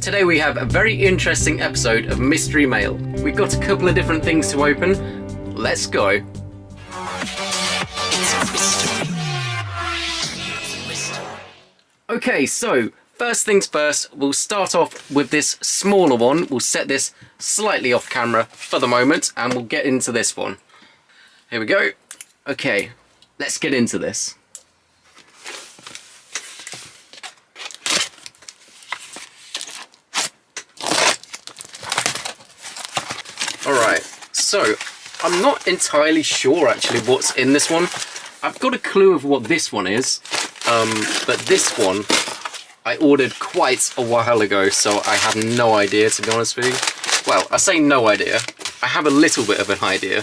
Today we have a very interesting episode of Mystery Mail. We've got a couple of different things to open. Let's go. Okay, so first things first, we'll start off with this smaller one. We'll set this slightly off camera for the moment and we'll get into this one. Here we go. Okay, let's get into this. Alright, so I'm not entirely sure actually what's in this one. I've got a clue of what this one is, but this one I ordered quite a while ago, so I have no idea, to be honest with you. Well, I say no idea. I have a little bit of an idea.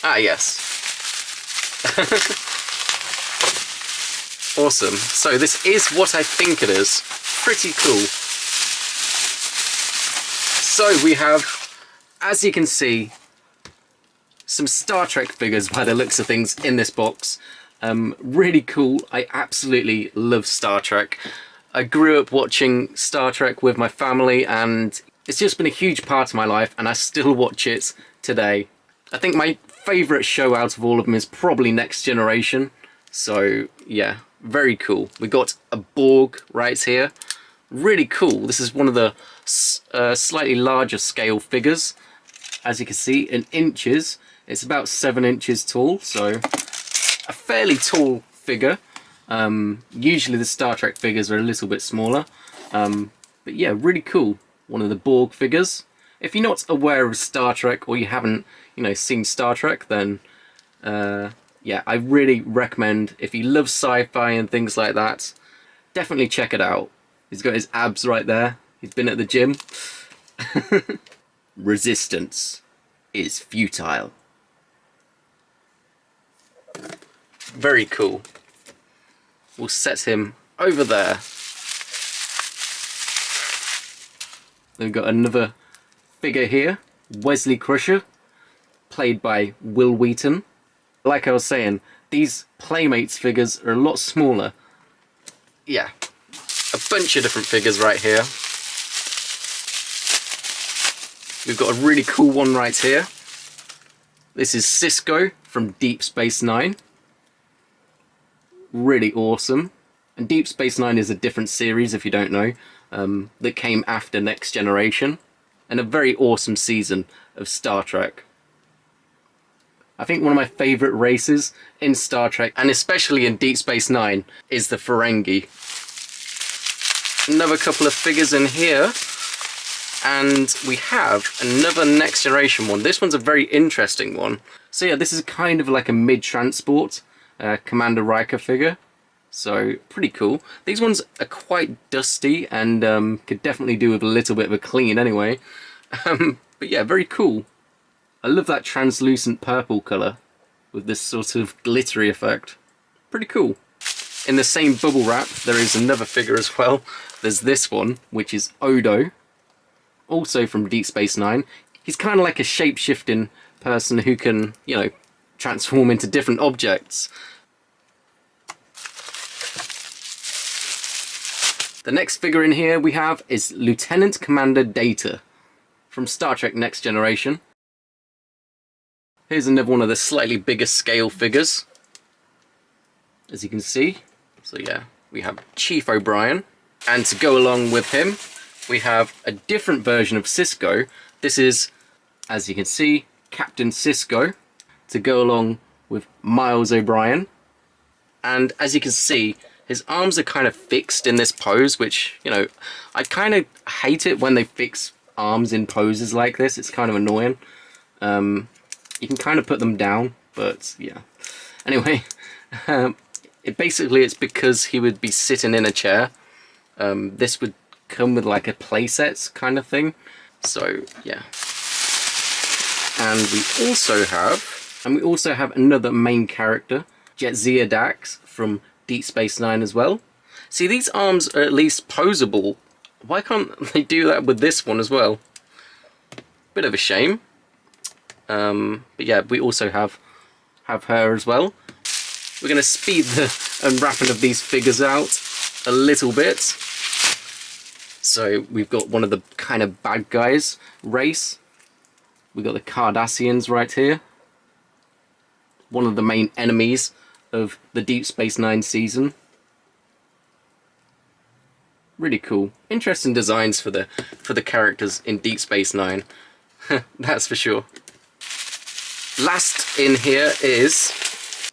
Ah, yes. Awesome. So this is what I think it is. Pretty cool. So we have, as you can see, some Star Trek figures by the looks of things in this box. Really cool. I absolutely love Star Trek. I grew up watching Star Trek with my family and it's just been a huge part of my life and I still watch it today. I think my favourite show out of all of them is probably Next Generation. So yeah, very cool. We got a Borg right here. Really cool. This is one of the slightly larger scale figures. As you can see, in inches, it's about 7 inches tall, so a fairly tall figure. Usually the Star Trek figures are a little bit smaller, but yeah, really cool. One of the Borg figures. If you're not aware of Star Trek or you haven't, seen Star Trek, then yeah, I really recommend, if you love sci-fi and things like that, definitely check it out. He's got his abs right there. He's been at the gym. Resistance is futile. Very cool. We'll set him over there. Then we've got another figure here. Wesley Crusher, played by Will Wheaton. Like I was saying, these Playmates figures are a lot smaller. Yeah. A bunch of different figures right here. We've got a really cool one right here. This is Cisco from Deep Space Nine. Really awesome. And Deep Space Nine is a different series, if you don't know, that came after Next Generation. And a very awesome season of Star Trek. I think one of my favourite races in Star Trek, and especially in Deep Space Nine, is the Ferengi. Another couple of figures in here, and we have another Next Generation one. This one's a very interesting one. So yeah, this is kind of like a mid-transport Commander Riker figure, so pretty cool. These ones are quite dusty and could definitely do with a little bit of a clean anyway. But yeah, very cool. I love that translucent purple colour with this sort of glittery effect. Pretty cool. In the same bubble wrap, there is another figure as well. There's this one, which is Odo, also from Deep Space Nine. He's kind of like a shape-shifting person who can, transform into different objects. The next figure in here we have is Lieutenant Commander Data from Star Trek Next Generation. Here's another one of the slightly bigger scale figures, as you can see. So yeah, we have Chief O'Brien, and to go along with him, we have a different version of Cisco. This is, as you can see, Captain Cisco, to go along with Miles O'Brien. And as you can see, his arms are kind of fixed in this pose, which, I kind of hate it when they fix arms in poses like this. It's kind of annoying. You can kind of put them down, but yeah. Anyway, it's because he would be sitting in a chair. This would come with like a playset kind of thing. So yeah. And we also have another main character, Jadzia Dax from Deep Space Nine as well. See, these arms are at least posable. Why can't they do that with this one as well? Bit of a shame. But yeah, we also have her as well. We're going to speed the unwrapping of these figures out a little bit. So we've got one of the kind of bad guys race. We've got the Cardassians right here. One of the main enemies of the Deep Space Nine season. Really cool. Interesting designs for the characters in Deep Space Nine. That's for sure. Last in here is,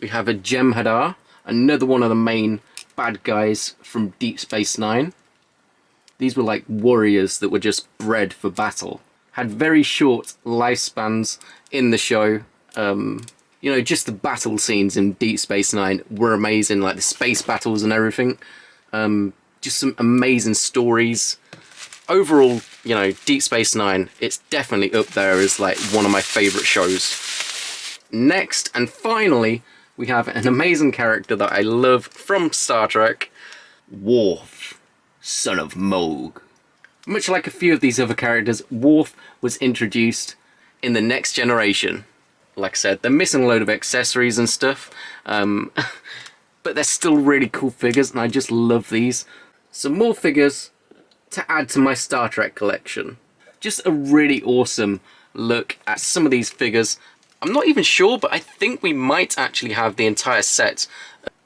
we have a Jem'Hadar, another one of the main bad guys from Deep Space Nine. These were like warriors that were just bred for battle. Had very short lifespans in the show. You know, just the battle scenes in Deep Space Nine were amazing, like the space battles and everything. Just some amazing stories. Overall, you know, Deep Space Nine, it's definitely up there as like one of my favourite shows. Next, and finally, we have an amazing character that I love from Star Trek, Worf, son of Mogh. Much like a few of these other characters, Worf was introduced in the Next Generation. Like I said, they're missing a load of accessories and stuff, but they're still really cool figures, and I just love these. Some more figures to add to my Star Trek collection. Just a really awesome look at some of these figures. I'm not even sure, but I think we might actually have the entire set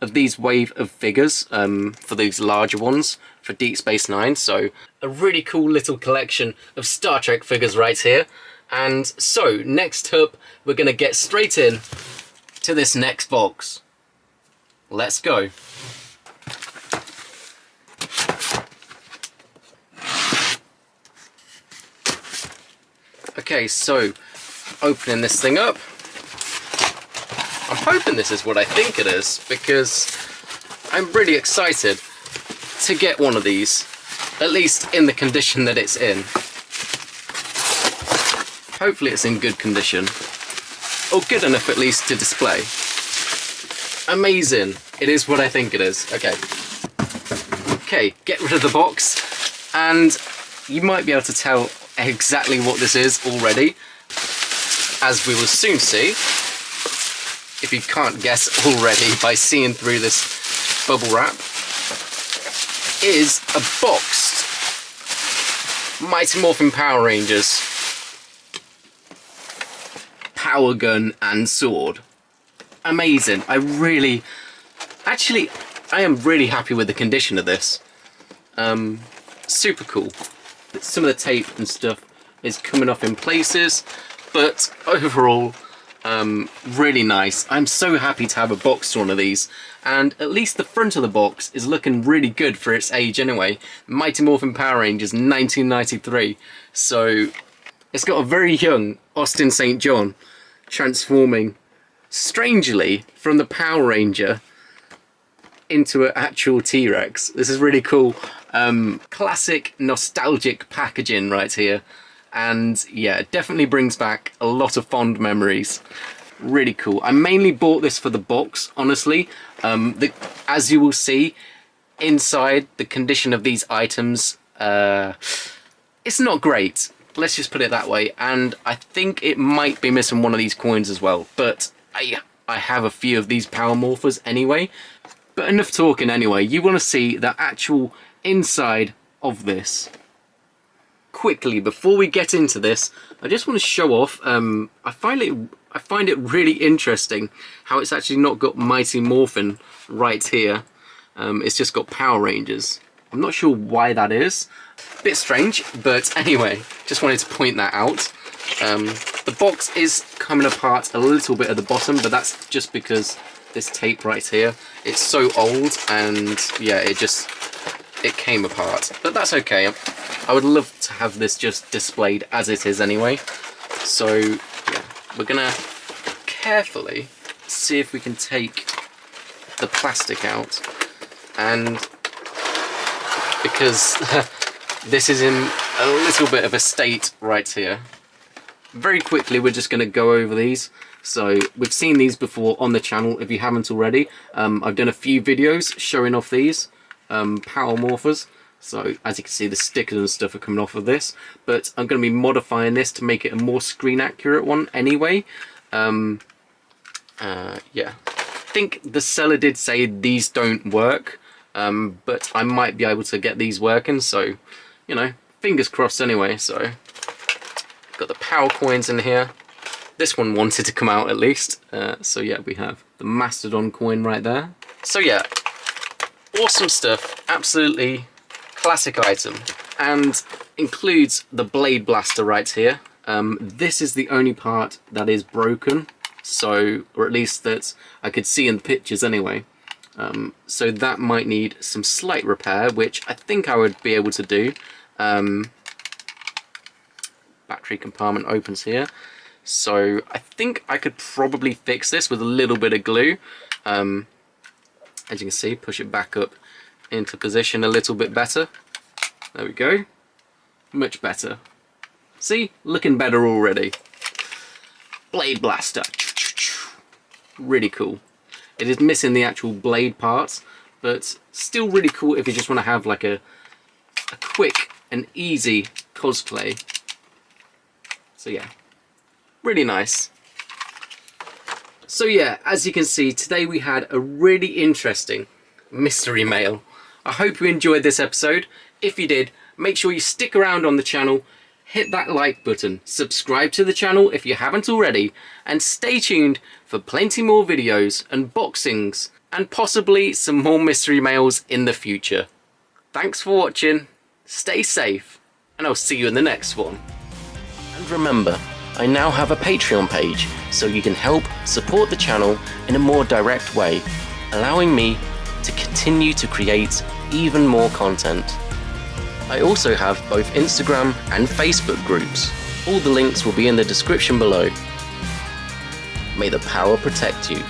of these wave of figures for these larger ones for Deep Space Nine. So a really cool little collection of Star Trek figures right here. And so next up, we're going to get straight in to this next box. Let's go. Okay, so opening this thing up. I'm hoping this is what I think it is, because I'm really excited to get one of these, at least in the condition that it's in. Hopefully it's in good condition, or good enough at least to display. Amazing. It is what I think it is. Okay. Okay, get rid of the box, and you might be able to tell exactly what this is already, as we will soon see, if you can't guess already by seeing through this bubble wrap, is a boxed Mighty Morphin Power Rangers power gun and sword. Amazing. I am really happy with the condition of this. Super cool. Some of the tape and stuff is coming off in places, but overall, really nice. I'm so happy to have a boxed one of these, and at least the front of the box is looking really good for its age anyway. Mighty Morphin Power Rangers 1993, so it's got a very young Austin St. John transforming strangely from the Power Ranger into an actual T-Rex. This is really cool. Classic nostalgic packaging right here, and yeah, it definitely brings back a lot of fond memories. Really cool. I mainly bought this for the box, honestly. As you will see inside, the condition of these items, it's not great, let's just put it that way, and I think it might be missing one of these coins as well, but I have a few of these Power Morphers anyway. But enough talking anyway. You want to see the actual inside of this. Quickly, before we get into this, I just want to show off, I find it really interesting how it's actually not got Mighty Morphin right here. It's just got Power Rangers. I'm not sure why that is. Bit strange, but anyway, just wanted to point that out. The box is coming apart a little bit at the bottom, but that's just because this tape right here, it's so old, and yeah, it came apart, but that's okay. I would love to have this just displayed as it is anyway. So yeah, we're gonna carefully see if we can take the plastic out, and because this is in a little bit of a state right here, very quickly we're just going to go over these. So we've seen these before on the channel if you haven't already. I've done a few videos showing off these Power Morphers. So as you can see, the stickers and stuff are coming off of this, but I'm going to be modifying this to make it a more screen accurate one anyway. Yeah, I think the seller did say these don't work, but I might be able to get these working, so you know, fingers crossed anyway. So got the power coins in here. This one wanted to come out at least. So yeah, we have the Mastodon coin right there. So yeah, awesome stuff, absolutely classic item, and includes the Blade Blaster right here. This is the only part that is broken, so, or at least that I could see in the pictures anyway. So that might need some slight repair, which I think I would be able to do. Battery compartment opens here, so I think I could probably fix this with a little bit of glue. As you can see, push it back up into position a little bit better. There we go. Much better. See? Looking better already. Blade Blaster. Really cool. It is missing the actual blade parts, but still really cool if you just want to have like a quick and easy cosplay. So yeah, really nice. So yeah, as you can see, today we had a really interesting mystery mail. I hope you enjoyed this episode. If you did, make sure you stick around on the channel, hit that like button, subscribe to the channel if you haven't already, and stay tuned for plenty more videos, unboxings, and possibly some more mystery mails in the future. Thanks for watching, stay safe, and I'll see you in the next one. And remember, I now have a Patreon page, so you can help support the channel in a more direct way, allowing me to continue to create even more content. I also have both Instagram and Facebook groups. All the links will be in the description below. May the power protect you.